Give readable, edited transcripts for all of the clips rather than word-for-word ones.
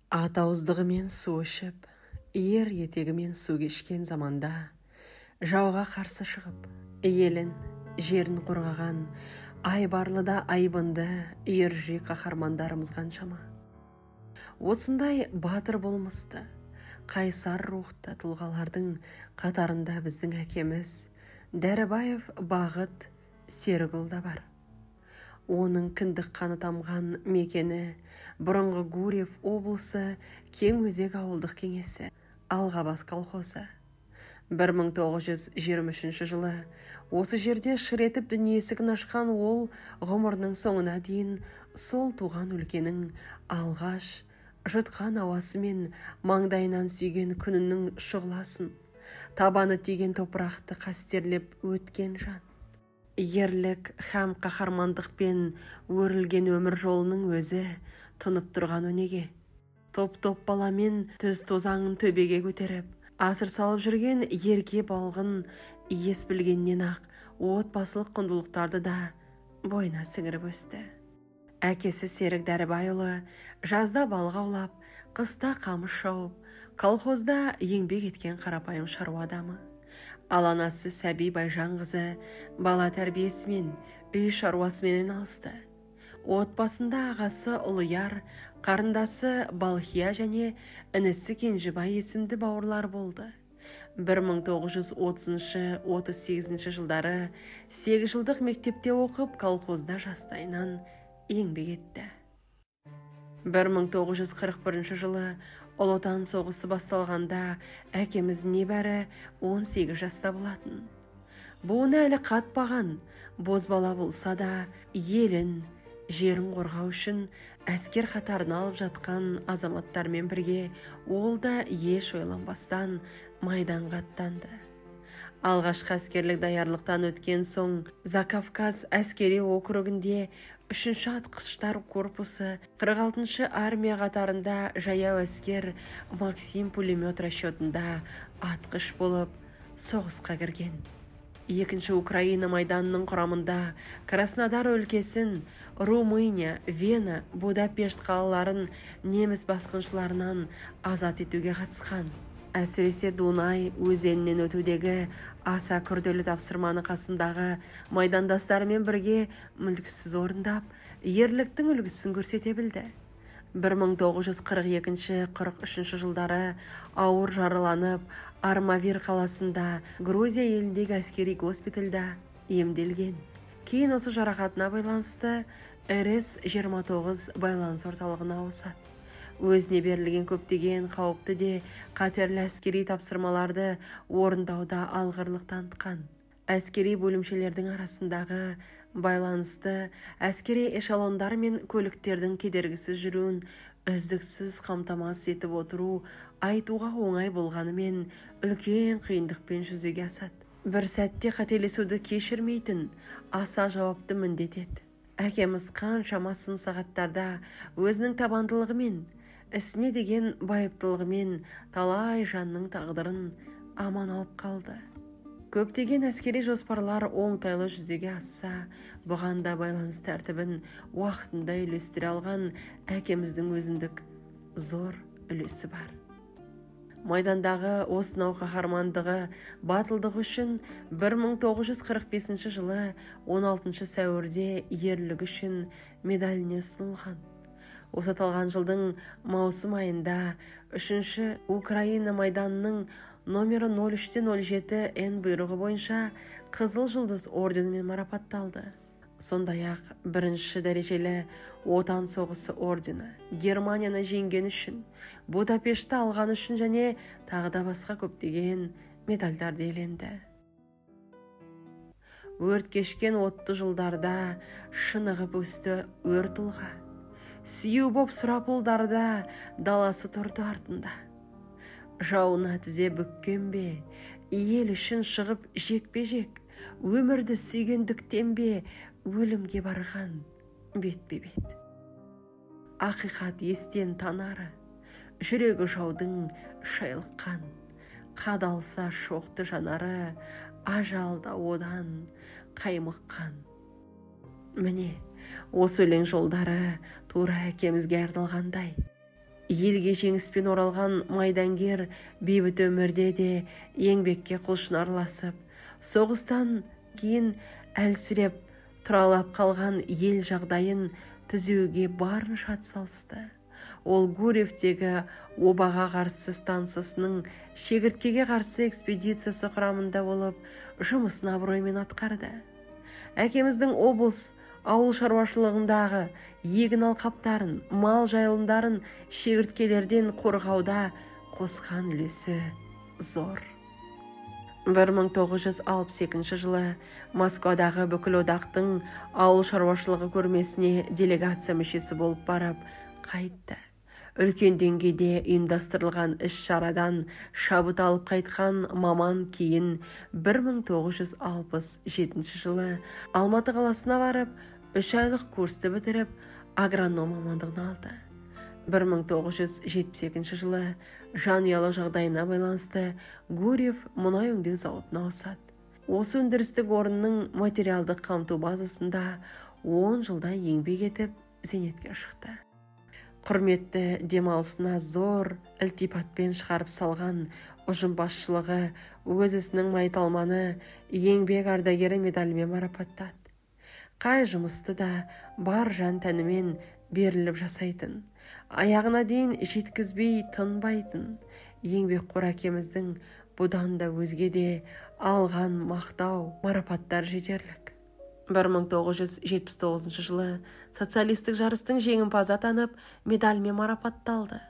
Ат ауыздығымен су ішіп, ер етегімен су кешкен заманда, жауға қарсы шығып, елін, жерін қорғаған, айбарлыда айбынды, ержүрек қаһармандарымыз қаншама. Осындай батыр болмысты, қайсар рухты тұлғалардың қатарында біздің әкеміз Дәрібаев Бағыт Серікұлы да бар. Оның кіндік қаны тамған мекені бұрынғы Гурьев облысы Кеңөзек ауылдық кеңесі, Алғабас колхозы. 1923 жылы осы жерде шыр етіп дүние есігін ашқан ол ғұмырының соңына дейін сол туған өлкенің алғаш жұтқан ауасы мен маңдайынан сүйген күнінің шұғыласын, табаны тиген топырақты қастерлеп өткен жан. Ерлік һәм қаһармандықпен өрілген өмір жолының өзі тұнып тұрған өнеге. Топ-топ баламен түз тозаңын төбеге көтеріп, асыр салып жүрген ерке балғын ес білгеннен ақ отбасылық құндылықтарды да бойына сіңіріп өсті. Әкесі Серік Дәрібайұлы жазда балық аулап, қыста қамыс шауып, колхозда еңбек еткен қарапайым шаруа адамы. Ал анасы Сәби Байжанқызы бала тәрбиесімен, үй шаруасымен алысты. Отбасында ағасы Ұлияр, қарындасы Балхия және інісі Кенжібай есімді бауырлар болды. 1930-38 жылдары 8 жылдық мектепте оқып, колхозда жастайынан еңбек етті. 1941 жылы Ұлы Отан соғысы басталғанда әкеміз небәрі 18 жаста болатын. Буыны әлі қатпаған, бозбала болса да, елін, жерін қорғау үшін әскер қатарына алып жатқан азаматтармен бірге ол да еш ойланбастан майданға аттанды. Алғашқы әскерлік даярлықтан өткен соң Закавказ әскери округінде 3-ші атқыштар корпусы 46-шы армия қатарында жаяу әскер Максим пулемет расчетында атқыш болып соғысқа кірген. Екінші Украина майданының құрамында Краснодар өлкесін, Румыния, Вена, Будапешт қалаларын неміс басқыншыларынан азат етуге қатысқан. Әсіресе Дунай өзенінен өтудегі аса күрделі тапсырманы қасындағы майдандастарымен бірге мүлтіксіз орындап, ерліктің үлгісін көрсете білді. 1942-43 жылдары ауыр жараланып, Армавир қаласында Грузия еліндегі әскери госпитальда емделген. Кейін осы жарақатына байланысты РС-29 байланыс орталығына ауысады. Өзіне берілген көптеген қауіпті де қатерлі әскери тапсырмаларды орындауда алғырлық танытқан. Әскери бөлімшелердің арасындағы байланысты әскери эшелондар мен көліктердің кедергісіз жүруін үздіксіз қамтамасыз етіп отыру айтуға оңай болғанымен үлкен қиындықпен жүзеге асады. Бір сәтте қателесуді кешірмейтін аса жауапты міндет еді. Әкеміз қаншама сын сағаттарда өзінің табандылығымен, ісіне деген байыптылығымен талай жанның тағдырын аман алып қалды. Көптеген әскери жоспарлар оңтайлы жүзеге асса, бұған да байланыс тәртібін уақытында үйлестіре алған әкеміздің өзіндік зор үлесі бар. Майдандағы осынау қаһармандығы, батылдығы үшін 1945 жылы 16 сәуірде ерлігі үшін медаліне ұсынылған. Осы аталған жылдың маусым айында 3-ші Украина майданының номері 03-07 Н бұйрығы бойынша Қызыл жұлдыз орденімен марапатталды. Сондай-ақ 1-ші дәрежелі Отан соғысы ордені, Германияны жеңген үшін, Будапешті алған үшін және тағы да басқа көптеген медальдар иеленді. Өрт кешкен отты жылдарда шынығып өсті өр тұлға. Сүйеу боп сұрапылдарда даласы тұрды артында. Жауына тізе бүккен бе, ел үшін шығып жекпе-жек, өмірді сүйгендіктен бе өлімге барған бетпе-бет. Ақиқат естен танары, жүрегі жаудың шайлыққан, қадалса шоқты жанары, ажалда одан қаймыққан. Міне, осы өлең жолдары тура әкемізге арналғандай. Елге жеңіспен оралған майдангер бейбіт өмірде де еңбекке құлшын араласып, соғыстан кейін әлсіреп тұралап қалған ел жағдайын түзеуге барынша атсалысты. Ол Гурьевтегі обаға қарсы станциясының шегірткеге қарсы экспедициясы құрамында болып, жұмысын абыроймен атқарды. Әкеміздің облыс ауыл шаруашылығындағы егін алқаптарын, мал жайылымдарын шегірткелерден қорғауда қосқан үлесі зор. 1962 жылы Москвадағы бүкіл одақтың ауыл шаруашылығы көрмесіне делегация мүшесі болып барып қайтты. Үлкен деңгейде ұйымдастырылған іс-шарадан шабыт алып қайтқан маман кейін 1967 жылы Алматы қаласына барып, 3 айлық курсты бітіріп, агроном мамандығын алды. 1972 жылы жанұялық жағдайына байланысты Гурьев мұнай өңдеу зауытына ауысады. Осы өндірістік орынның материалдық қамту базасында 10 жылда еңбек етіп, зейнетке шықты. Құрметті демалысына зор ілтипатпен шығарып салған ұжым басшылығы өз ісінің майталманы еңбек ардагері медалімен марапаттады. Қай жұмысты да бар жан тәнімен беріліп жасайтын, аяғына дейін жеткізбей тынбайтын еңбекқор әкеміздің бұдан да өзге де алған мақтау марапаттар жетерлік. 1979 жылы социалистік жарыстың жеңімпазы атанып, медальмен марапатталды.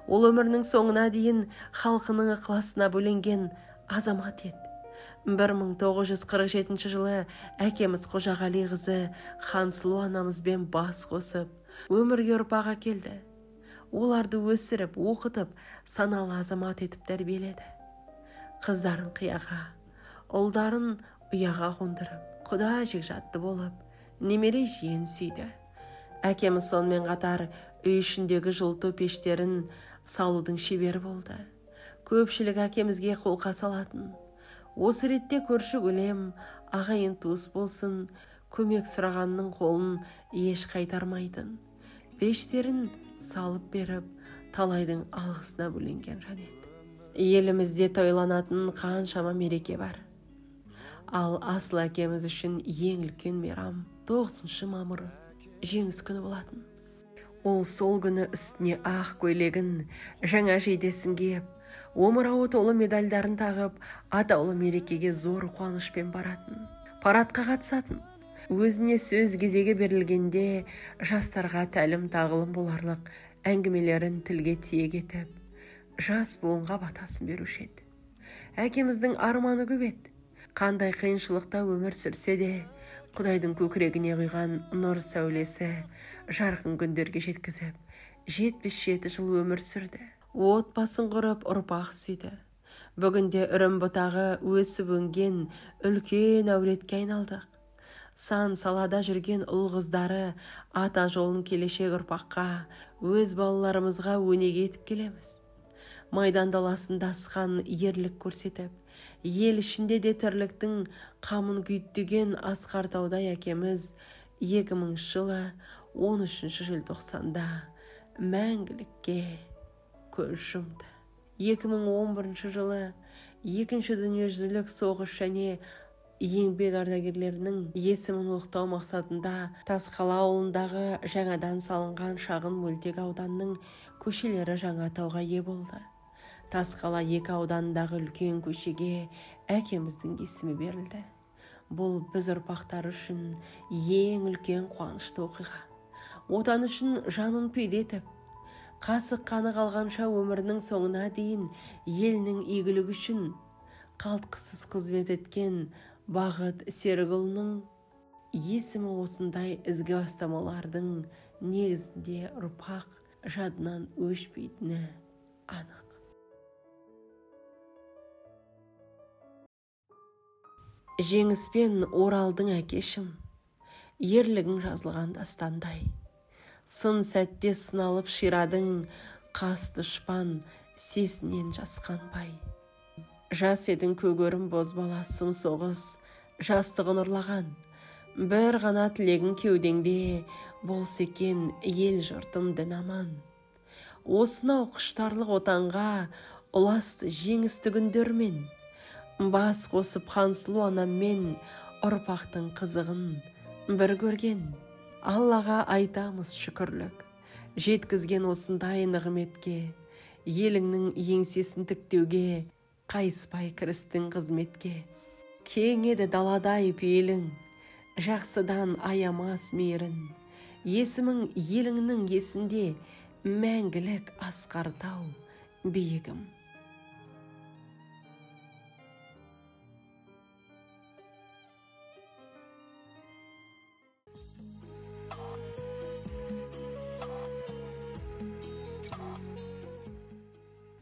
Ол өмірінің соңына дейін халқының ықыласына бөленген азамат еді. 1947 жылы әкеміз Қожағали қызы Хансұлу анамызбен бас қосып, өмірге ұрпақ әкелді. Оларды өсіріп, оқытып, саналы азамат етіп тәрбиеледі. Қыздарын қияға, ұлдарын ұяға қондырып, құда жекжатты болып, немере жиен сүйді. Әкеміз сонымен қатар үй ішіндегі жылыту пештерін салудың шебері болды. Көпшілік әкемізге қолқа салатын. Осы ретте көрші көлем, ағайын туыс болсын, көмек сұрағанның қолын еш қайтармайтын. Пештерін салып беріп, талайдың алғысына бөленген жан еді. Елімізде тойланатын қаншама мереке бар. Ал асыл әкеміз үшін ең үлкен мейрам 9 мамыр жеңіс күні болатын. Ол сол күні үстіне ақ көйлегін, жаңа жейдесін киіп, омырауы толы медальдарын тағып, атаулы мерекеге зор қуанышпен баратын. Парадқа қатысатын. Өзіне сөз кезегі берілгенде жастарға тәлім тағылым боларлық әңгімелерін тілге тиек етіп, жас буынға батасын беруші еді. Әкеміздің арманы көп еді. Қандай қиыншылықта өмір сүрсе де, Құдайдың көкірегіне құйған нұр сәулесі жарқын күндерге жеткізіп, 77 жыл өмір сүрді. Отбасын құрып, ұрпақ сүйді. Бүгінде үрім бұтағы өсіп өнген үлкен әулетке айналдық. Сан салада жүрген ұл қыздары ата жолын келешек ұрпаққа, өз балаларымызға өнеге етіп келеміз. Майдан даласында асқан ерлік көрсетіп, ел ішінде де тірліктің қамын күйттеген Асқар Таудай әкеміз 2000 жылы 13 желтоқсанда мәңгілікке көз жұмды. 2011 жылы екінші дүниежүзілік соғыс және еңбек ардагерлерінің есімін ұлықтау мақсатында Тасқала ауылындағы жаңадан салынған шағын мөлтек ауданның көшелері жаңа атауға ие болды. Тасқала 2 ауданындағы үлкен көшеге әкеміздің есімі берілді. Бұл біз ұрпақтар үшін ең үлкен қуанышты оқиға. Отан үшін жанын пида етіп, қасық қаны қалғанша өмірінің соңына дейін елінің игілігі үшін қалтқысыз қызмет еткен Бағыт Серікұлының есімі осындай ізгі бастамалардың негізінде ұрпақ жадынан өшпейтіні анық. Жеңіспен оралдың әкешім, ерлігің жазылған дастандай. Сын сәтте сыналып ширадың, қас дұшпан сесінен жасқанбай. Жас едің көгерім бозбала сұм соғыс, жастығын ұрлаған. Бір ғана тілегің кеудеңде, болса екен ел жұртым дін аман. осынау құштарлық отанға ұласты жеңісті күндермен. Бас қосып Хансұлу анаммен ұрпақтың қызығын бір көрген. Аллаға айтамыз шүкірлік, жеткізген осындай нығметке, еліңнің еңсесін тіктеуге, қайыспай кірістің қызметке. Кең еді даладай пейілің, жақсыдан аямас мейірін, есімің еліңнің есінде, мәңгілік асқартау биігім.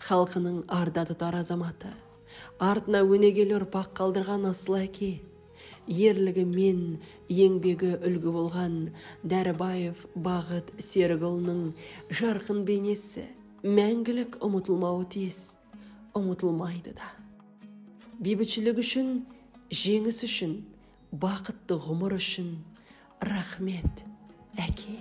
Халқының арда тұтар азаматы, артына өнегелі ұрпақ қалдырған асыл әке, ерлігі мен еңбегі үлгі болған Дәрібаев Бағыт Серікұлының жарқын бейнесі мәңгілік ұмытылмауы тиіс, ұмытылмайды да. Бейбітшілік үшін, жеңіс үшін, бақытты ғұмыр үшін рахмет, әке.